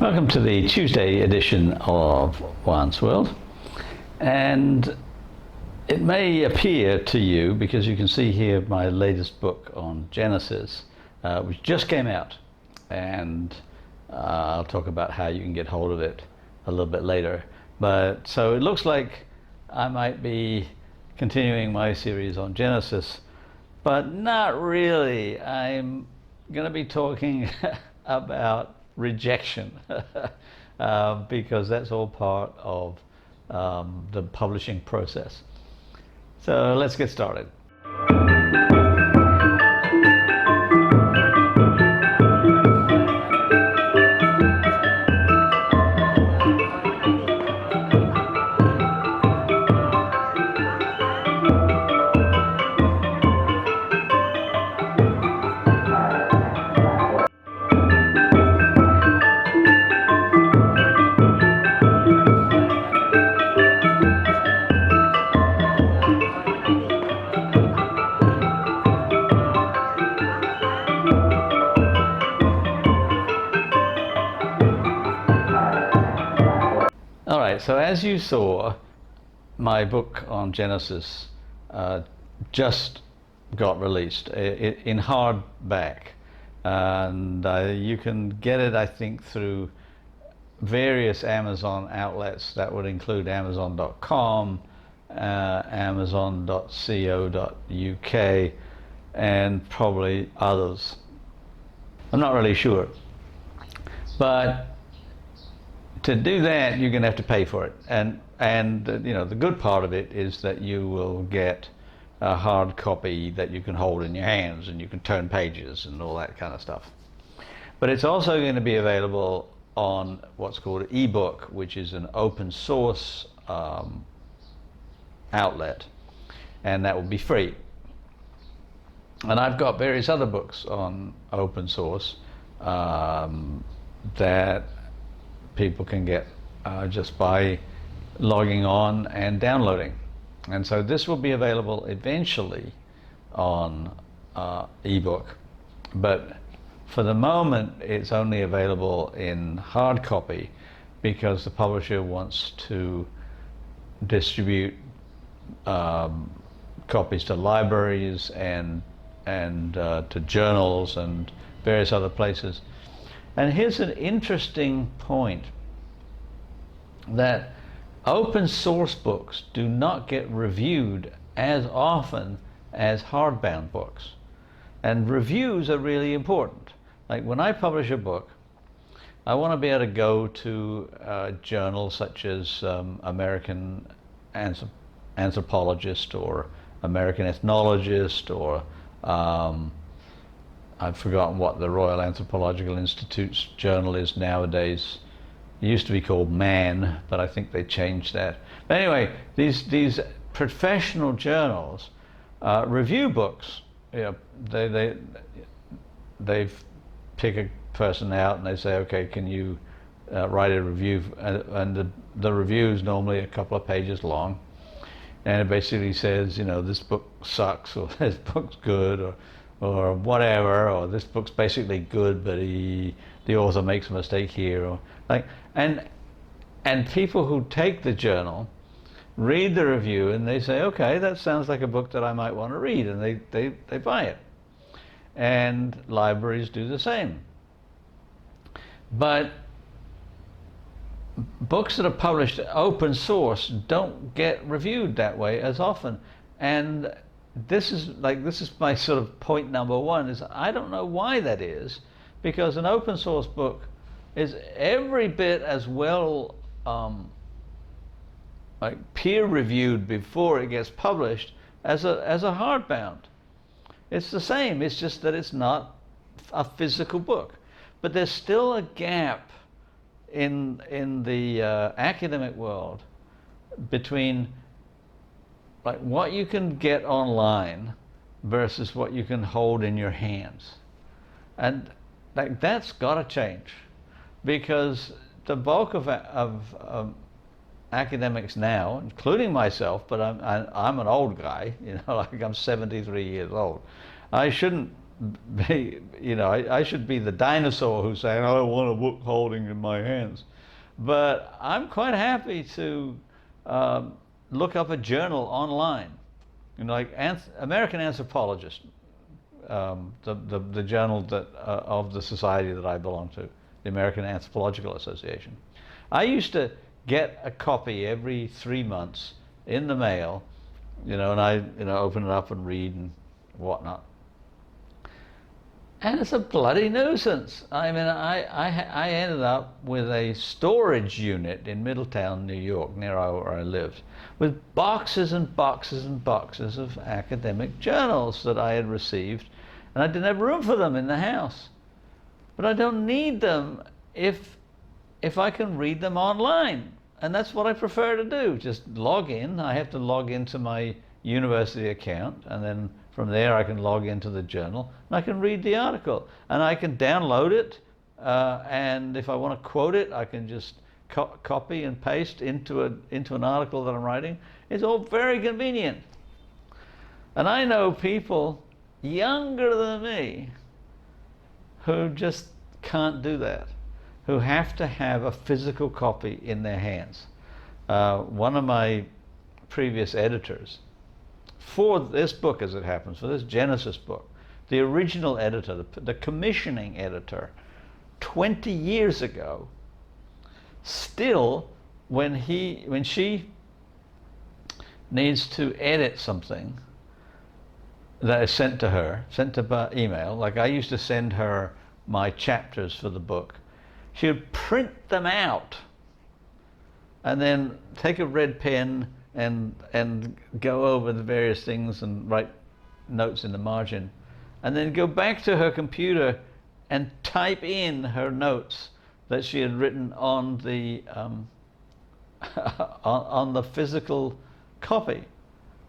Welcome to the Tuesday edition of Juan's World. And it may appear to you, because you can see here my latest book on Genesis, which just came out, and I'll talk about how you can get hold of it a little bit later. But so it looks like I might be continuing my series on Genesis, but not really. I'm going to be talking about rejection because that's all part of the publishing process. So let's get started. So as you saw, my book on Genesis just got released in hardback, and you can get it, I think, through various Amazon outlets. That would include Amazon.com, Amazon.co.uk, and probably others. I'm not really sure, but to do that, you're going to have to pay for it, and you know, the good part of it is that you will get a hard copy that you can hold in your hands, and you can turn pages and all that kind of stuff. But it's also going to be available on what's called an ebook, which is an open source outlet, and that will be free. And I've got various other books on open source that people can get just by logging on and downloading. And so this will be available eventually on ebook, but for the moment it's only available in hard copy because the publisher wants to distribute copies to libraries and to journals and various other places. And here's an interesting point, that open source books do not get reviewed as often as hardbound books. And reviews are really important. Like when I publish a book, I want to be able to go to journals such as American Anthropologist or American Ethnologist, or I've forgotten what the Royal Anthropological Institute's journal is nowadays. It used to be called Man, but I think they changed that. But anyway, these professional journals review books. You know, they pick a person out and they say, okay, can you write a review? And the review is normally a couple of pages long, and it basically says, you know, this book sucks, or this book's good, or whatever, or this book's basically good, but the author makes a mistake here, or like, and people who take the journal read the review and they say, okay, that sounds like a book that I might want to read, and they buy it. And libraries do the same. But books that are published open source don't get reviewed that way as often. And this is my sort of point number one, is I don't know why that is, because an open source book is every bit as well like peer reviewed before it gets published as a hardbound. It's the same, it's just that it's not a physical book. But there's still a gap in the academic world between like what you can get online versus what you can hold in your hands. And like that's got to change, because the bulk of academics now, including myself, but I'm an old guy, you know, like I'm 73 years old. I shouldn't I should be the dinosaur who's saying, I don't want a book holding in my hands. But I'm quite happy to look up a journal online, like American Anthropologist, the journal that of the society that I belong to, the American Anthropological Association. I used to get a copy every 3 months in the mail, and I open it up and read and whatnot. And it's a bloody nuisance. I mean, I ended up with a storage unit in Middletown, New York, near where I lived, with boxes and boxes and boxes of academic journals that I had received, and I didn't have room for them in the house. But I don't need them if I can read them online. And that's what I prefer to do. Just log in. I have to log into my university account, and then from there I can log into the journal and I can read the article, and I can download it, and if I want to quote it, I can just copy and paste into an article that I'm writing. It's all very convenient. And I know people younger than me who just can't do that, who have to have a physical copy in their hands. One of my previous editors, for this book, as it happens, for this Genesis book, the original editor, the commissioning editor, 20 years ago, still, when she needs to edit something that is sent to her, sent by email, like I used to send her my chapters for the book, she would print them out and then take a red pen and go over the various things and write notes in the margin, and then go back to her computer and type in her notes that she had written on the on the physical copy.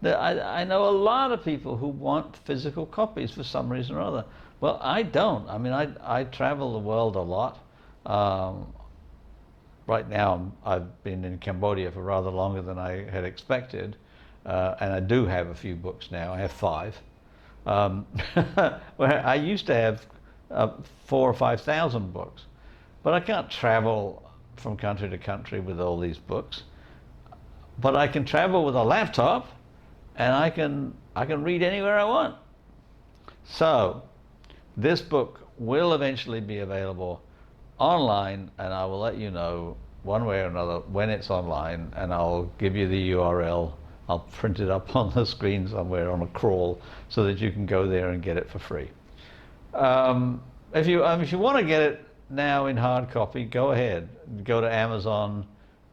I know a lot of people who want physical copies for some reason or other. Well, I don't. I mean, I travel the world a lot. Right now, I've been in Cambodia for rather longer than I had expected, and I do have a few books now. I have 5. Where I used to have 4,000 or 5,000 books, but I can't travel from country to country with all these books. But I can travel with a laptop, and I can read anywhere I want. So, this book will eventually be available online, and I will let you know one way or another when it's online, and I'll give you the URL. I'll print it up on the screen somewhere on a crawl so that you can go there and get it for free. If you want to get it now in hard copy, go ahead. Go to Amazon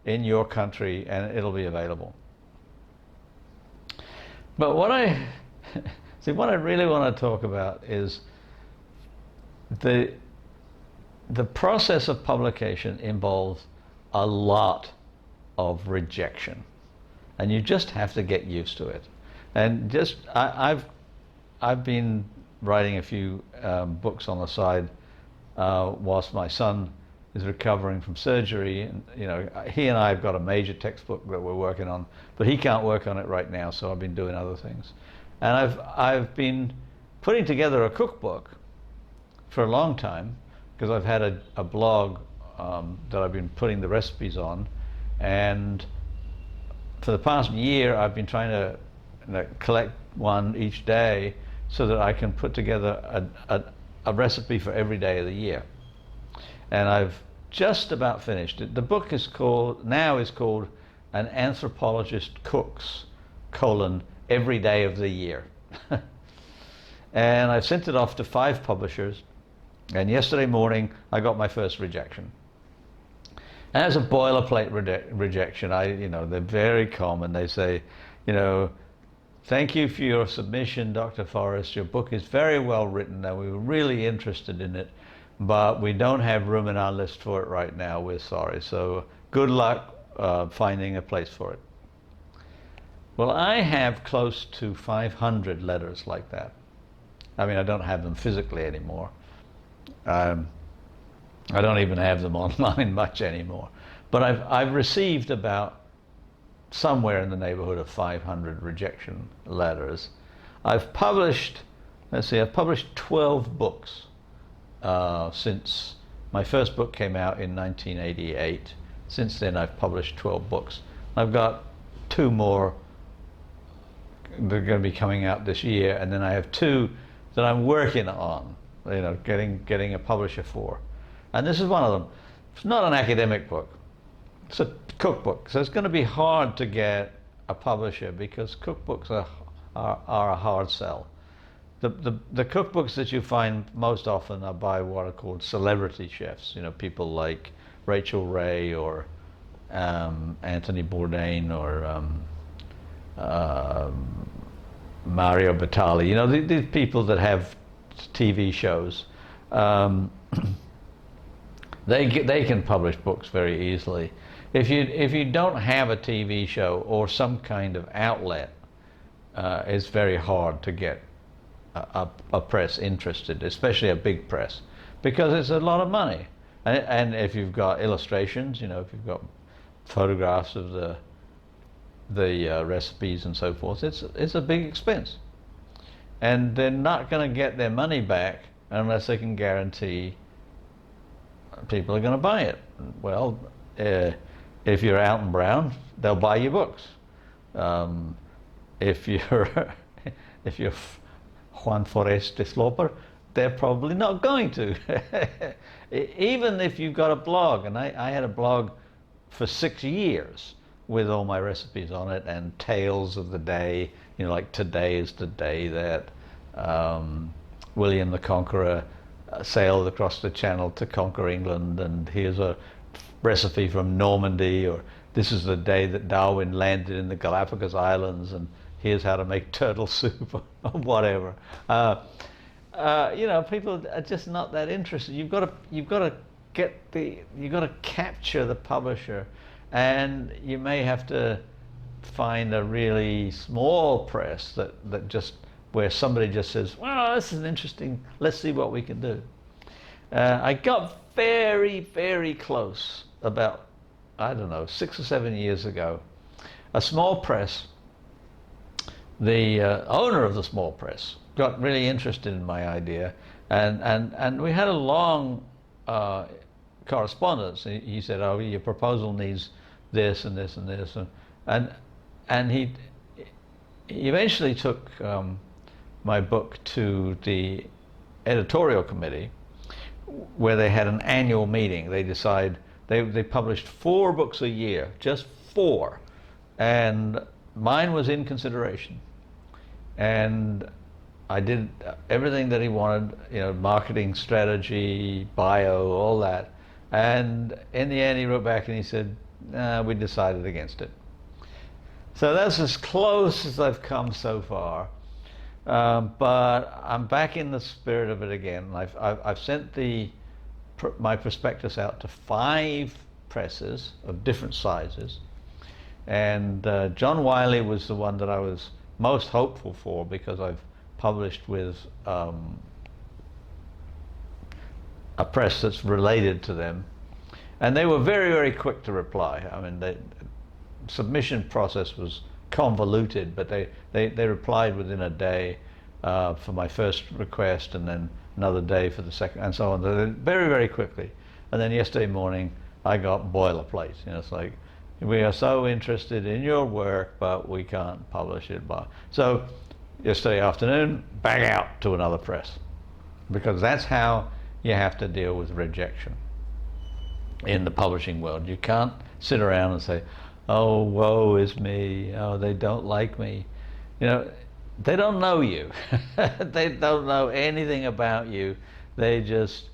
in your country and it'll be available. But what I really want to talk about is the process of publication involves a lot of rejection, and you just have to get used to it. And I've been writing a few books on the side whilst my son is recovering from surgery, and he and I have got a major textbook that we're working on, but he can't work on it right now, so I've been doing other things. And I've been putting together a cookbook for a long time, because I've had a blog that I've been putting the recipes on, and for the past year I've been trying to collect one each day so that I can put together a recipe for every day of the year. And I've just about finished it. The book is called An Anthropologist Cooks, Every Day of the Year. And I've sent it off to 5 publishers, and yesterday morning I got my first rejection. And it's a boilerplate rejection. They're very common. They say, thank you for your submission, Dr. Forrest. Your book is very well written, and we were really interested in it, but we don't have room in our list for it right now. We're sorry. So good luck finding a place for it. Well, I have close to 500 letters like that. I mean, I don't have them physically anymore. I don't even have them online much anymore. But I've received about somewhere in the neighborhood of 500 rejection letters. I've published let's see, I've published 12 books since my first book came out in 1988. Since then I've published 12 books. I've got 2 more that are going to be coming out this year, and then I have 2 that I'm working on, getting a publisher for. And this is one of them. It's not an academic book. It's a cookbook. So it's going to be hard to get a publisher because cookbooks are a hard sell. The cookbooks that you find most often are by what are called celebrity chefs. People like Rachel Ray or Anthony Bourdain or Mario Batali. These people that have TV shows. They can publish books very easily. If you don't have a TV show or some kind of outlet, it's very hard to get a press interested, especially a big press, because it's a lot of money. And if you've got illustrations, if you've got photographs of the recipes and so forth, it's a big expense. And they're not going to get their money back unless they can guarantee people are going to buy it. Well, if you're Alton Brown, they'll buy your books. If you're Juan Forest de Sloper, they're probably not going to. Even if you've got a blog, and I had a blog for 6 years with all my recipes on it and tales of the day, like today is the day that William the Conqueror sailed across the Channel to conquer England, and here's a recipe from Normandy, or this is the day that Darwin landed in the Galapagos Islands, and here's how to make turtle soup, or whatever. People are just not that interested. You've got to capture the publisher, and you may have to find a really small press that just where somebody just says, well, this is interesting, let's see what we can do. I got very, very close about, 6 or 7 years ago. A small press, the owner of the small press got really interested in my idea, and we had a long correspondence. He said, oh, your proposal needs this and this and this, and he eventually took my book to the editorial committee, where they had an annual meeting. They decide they published 4 books a year, just 4, and mine was in consideration. And I did everything that he wanted, marketing strategy, bio, all that. And in the end, he wrote back and he said, we decided against it. So that's as close as I've come so far. But I'm back in the spirit of it again. I've sent my prospectus out to 5 presses of different sizes, and John Wiley was the one that I was most hopeful for, because I've published with a press that's related to them, and they were very, very quick to reply. I mean, the submission process was convoluted, but they replied within a day for my first request, and then another day for the second, and so on. Very, very quickly. And then yesterday morning, I got boilerplate. It's like, we are so interested in your work, but we can't publish it. So yesterday afternoon, bang out to another press, because that's how you have to deal with rejection in the publishing world. You can't sit around and say, oh, woe is me, oh, they don't like me. They don't know you. They don't know anything about you. They just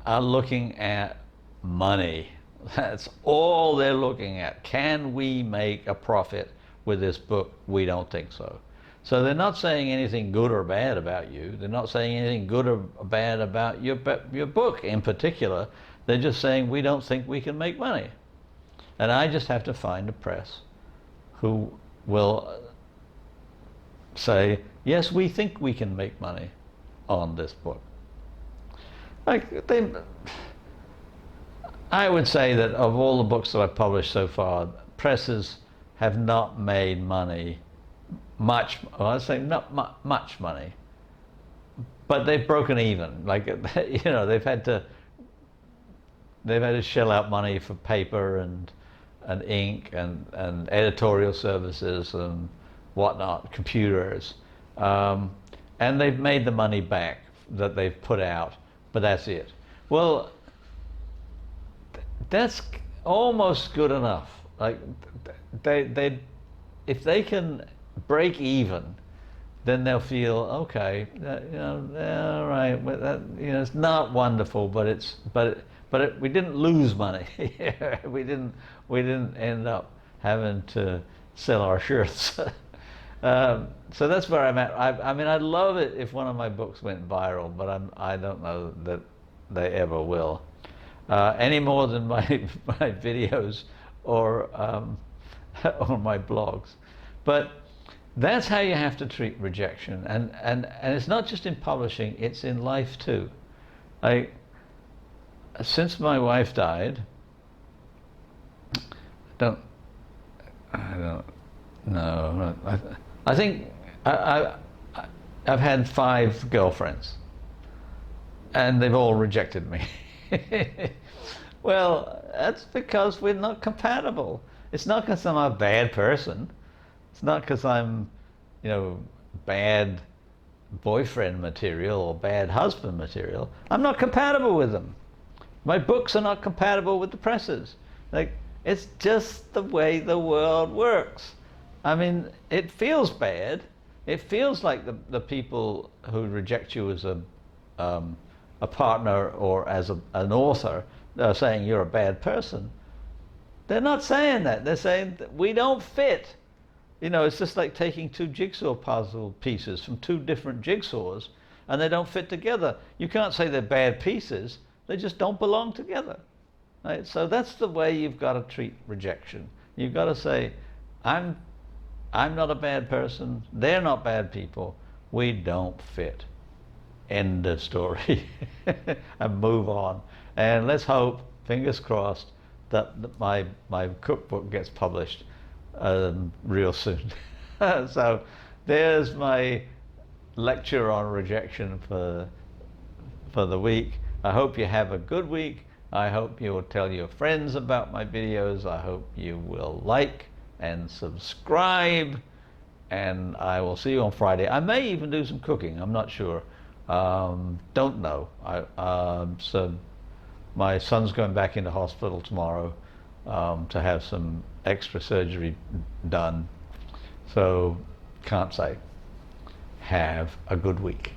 are looking at money. That's all they're looking at. Can we make a profit with this book? We don't think so. So they're not saying anything good or bad about you. They're not saying anything good or bad about your book in particular. They're just saying, we don't think we can make money. And I just have to find a press who will say, yes, we think we can make money on this book. I would say that of all the books that I've published so far, presses have not made money much, well, I'd say not much money but they've broken even. Like, you know, they've had to shell out money for paper and ink and editorial services and whatnot, computers, and they've made the money back that they've put out, but that's it. Well, that's almost good enough. Like, they if they can break even, then they'll feel okay. You know, yeah, all right. But that, you know, it's not wonderful, but we didn't lose money. we didn't end up having to sell our shirts. So that's where I'm at. I mean, I'd love it if one of my books went viral, but I don't know that they ever will, any more than my videos or or my blogs. But that's how you have to treat rejection, and it's not just in publishing; it's in life too. Since my wife died, I don't know. I think I've had 5 girlfriends, and they've all rejected me. Well, that's because we're not compatible. It's not because I'm a bad person. It's not because I'm, you know, bad boyfriend material or bad husband material. I'm not compatible with them. My books are not compatible with the presses. Like, it's just the way the world works. I mean, it feels bad. It feels like the people who reject you as a partner or as an author are saying you're a bad person. They're not saying that. They're saying that we don't fit. You know, it's just like taking 2 jigsaw puzzle pieces from 2 different jigsaws, and they don't fit together. You can't say they're bad pieces. They just don't belong together. Right? So that's the way you've got to treat rejection. You've got to say, I'm not a bad person. They're not bad people. We don't fit. End of story. And move on. And let's hope, fingers crossed, that my cookbook gets published real soon. So there's my lecture on rejection for the week. I hope you have a good week. I hope you will tell your friends about my videos. I hope you will like and subscribe. And I will see you on Friday. I may even do some cooking. I'm not sure. Don't know. So my son's going back into hospital tomorrow to have some extra surgery done. So can't say. Have a good week.